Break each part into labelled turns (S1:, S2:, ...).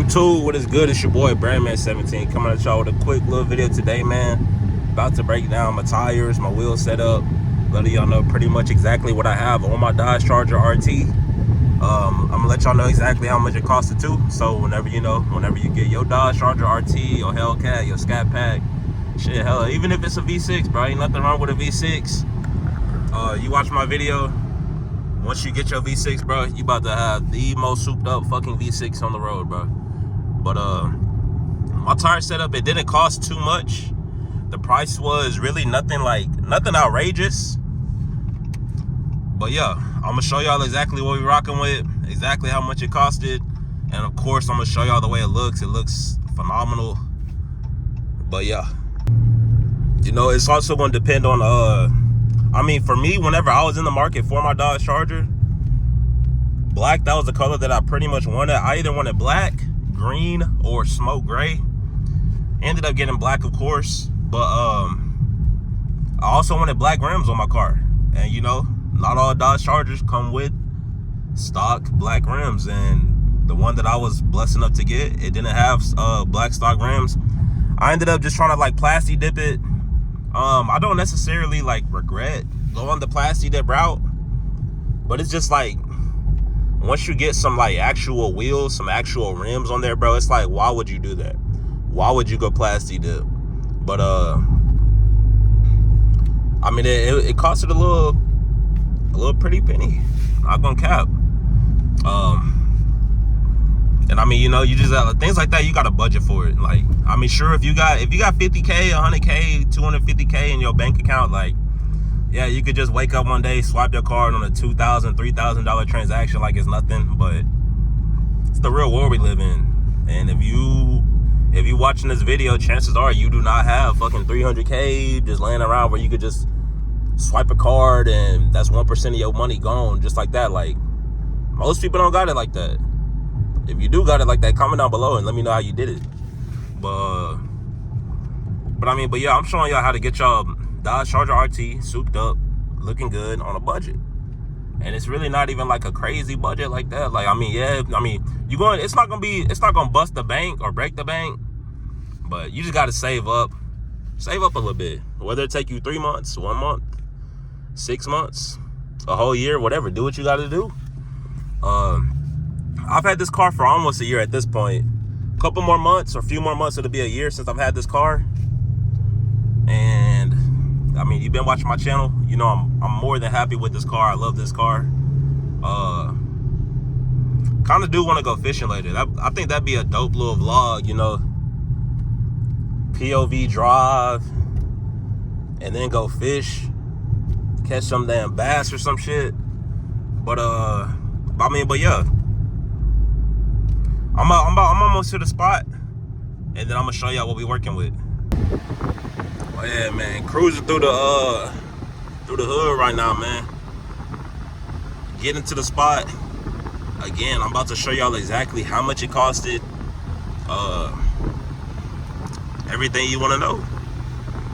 S1: YouTube, what is good? It's your boy Brandman17 coming at y'all with a quick little video today, man. About to break down my tires, my wheel setup, letting y'all know pretty much exactly what I have on my Dodge Charger RT. I'm gonna let y'all know exactly how much it costed too. So whenever you get your Dodge Charger RT, your Hellcat, your Scat Pack, shit, hell, even if it's a V6, bro, ain't nothing wrong with a V6. You watch my video. Once you get your V6, bro, you about to have the most souped up fucking V6 on the road, bro. But my tire setup, it didn't cost too much. The price was really nothing outrageous. But yeah, I'm gonna show y'all exactly what we're rocking with, exactly how much it costed, and of course I'm gonna show y'all the way it looks. It looks phenomenal. But yeah, you know, it's also gonna depend on I mean, for me, whenever I was in the market for my Dodge Charger, black, that was the color that I pretty much wanted. I either wanted black, green, or smoke gray. Ended up getting black, of course, but I also wanted black rims on my car. And you know, not all Dodge Chargers come with stock black rims, and the one that I was blessed enough to get, it didn't have black stock rims. I ended up just trying to like plasti dip it. I don't necessarily like regret going the plasti dip route, but it's just like, once you get some like actual wheels, some actual rims on there, bro, it's like, why would you do that? Why would you go plasti dip? But I mean, it costed a little pretty penny. Not gonna cap. And I mean, you know, you just things like that, you got to budget for it. Like, I mean, sure, if you got 50K, 100K, 250K in your bank account, like, yeah, you could just wake up one day, swipe your card on a $2,000, $3,000 transaction like it's nothing. But it's the real world we live in. And if you watching this video, chances are you do not have fucking 300K just laying around where you could just swipe a card and that's 1% of your money gone just like that. Like, most people don't got it like that. If you do got it like that, comment down below and let me know how you did it. But I mean, but yeah, I'm showing y'all how to get y'all Dodge Charger RT souped up, looking good on a budget. And it's really not even like a crazy budget like that. Like, I mean, yeah, I mean, it's not gonna bust the bank or break the bank, but you just gotta save up a little bit. Whether it take you 3 months, 1 month, 6 months, a whole year, whatever, do what you gotta do. I've had this car for almost a year at this point. A couple more months or a few more months, it'll be a year since I've had this car. And I mean, you've been watching my channel, you know I'm more than happy with this car. I love this car. Kind of do want to go fishing later. I think that'd be a dope little vlog, you know. POV drive and then go fish, catch some damn bass or some shit. But I mean, but yeah, I'm almost to the spot, and then I'm gonna show y'all what we working with. Oh yeah, man, cruising through the hood right now, man. Getting to the spot. Again, I'm about to show y'all exactly how much it costed. Everything you want to know.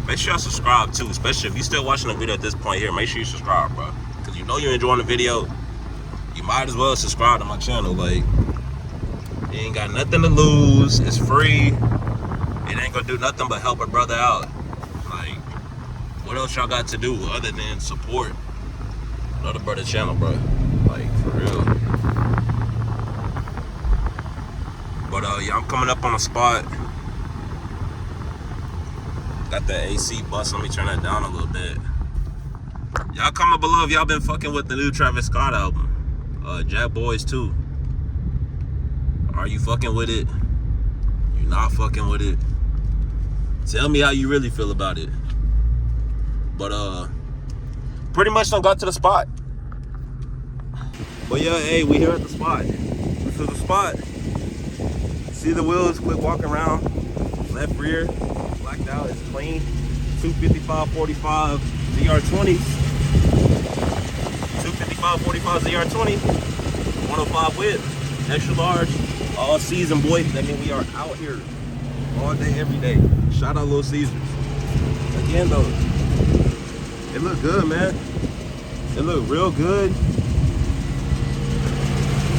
S1: Make sure y'all subscribe too, especially if you still watching the video at this point here. Make sure you subscribe, bro, because you know you're enjoying the video. You might as well subscribe to my channel. Like, you ain't got nothing to lose. It's free. It ain't gonna do nothing but help a brother out. Like, what else y'all got to do other than support another brother channel, bro? Like, for real. But yeah, I'm coming up on a spot. Got the AC bus. Let me turn that down a little bit. Y'all comment below if y'all been fucking with the new Travis Scott album, Jack Boys 2. Are you fucking with it? You not fucking with it? Tell me how you really feel about it. But pretty much done got to the spot. But yeah, hey, we here at the spot. This is the spot. See the wheels, quick walk around. Left rear, blacked out, it's clean. 255/45 ZR20s. 255/45 ZR20. 105 width, extra large. All season, boy. That means we are out here all day, every day. Shout out Little Caesars. Again, though, it look good, man. It look real good.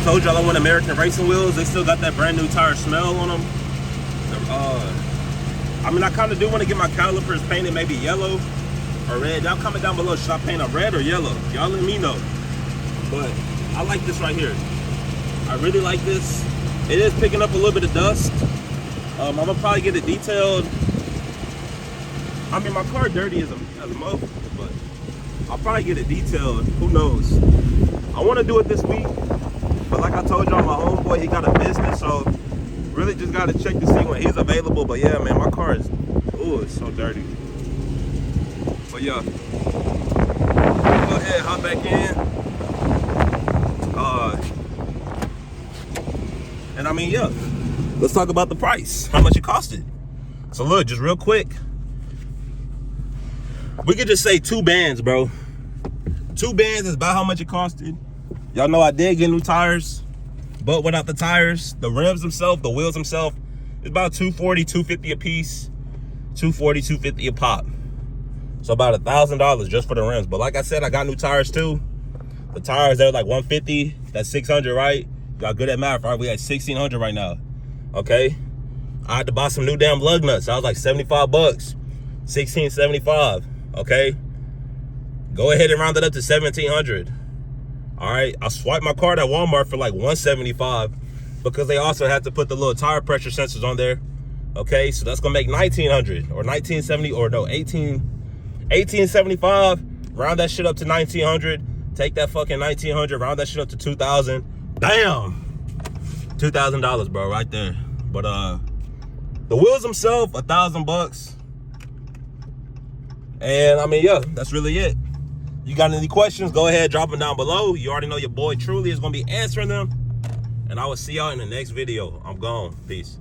S1: told y'all I want American racing wheels. They still got that brand new tire smell on them. I mean, I kind of do want to get my calipers painted maybe yellow or red. Y'all comment down below, should I paint them red or yellow? Y'all let me know. But I like this right here. I really like this. It is picking up a little bit of dust. I'm gonna probably get it detailed. I mean, my car dirty as a motherfucker, but I'll probably get it detailed. Who knows? I want to do it this week, but like I told y'all, my homeboy, he got a business, so really just got to check to see when he's available. But yeah, man, my car is, ooh, it's so dirty. But yeah, go ahead, hop back in. And I mean, yeah, let's talk about the price, how much it costed. So look, just real quick, we could just say 2 bands, bro. 2 bands is about how much it costed. Y'all know I did get new tires, but without the tires, the rims themselves, the wheels themselves, it's about $240, $250 a piece. $240, $250 a pop. So about $1,000 just for the rims. But like I said, I got new tires too. The tires, they're like $150. That's $600, right? Y'all good at math, right? We at $1,600 right now. Okay. I had to buy some new damn lug nuts. I was like 75 bucks. $1,675. Okay. Go ahead and round it up to 1,700. All right. I swiped my card at Walmart for like $175 because they also had to put the little tire pressure sensors on there. Okay. So that's gonna make 1,900 or 1,970 or no 1875. Round that shit up to 1,900. Take that fucking 1,900. Round that shit up to 2,000. Bam. $2,000, bro, right there. But the wheels themselves, $1,000. And I mean, yeah, that's really it. You got any questions, go ahead, drop them down below. You already know your boy Truly is gonna be answering them. And I will see y'all in the next video. I'm gone. Peace.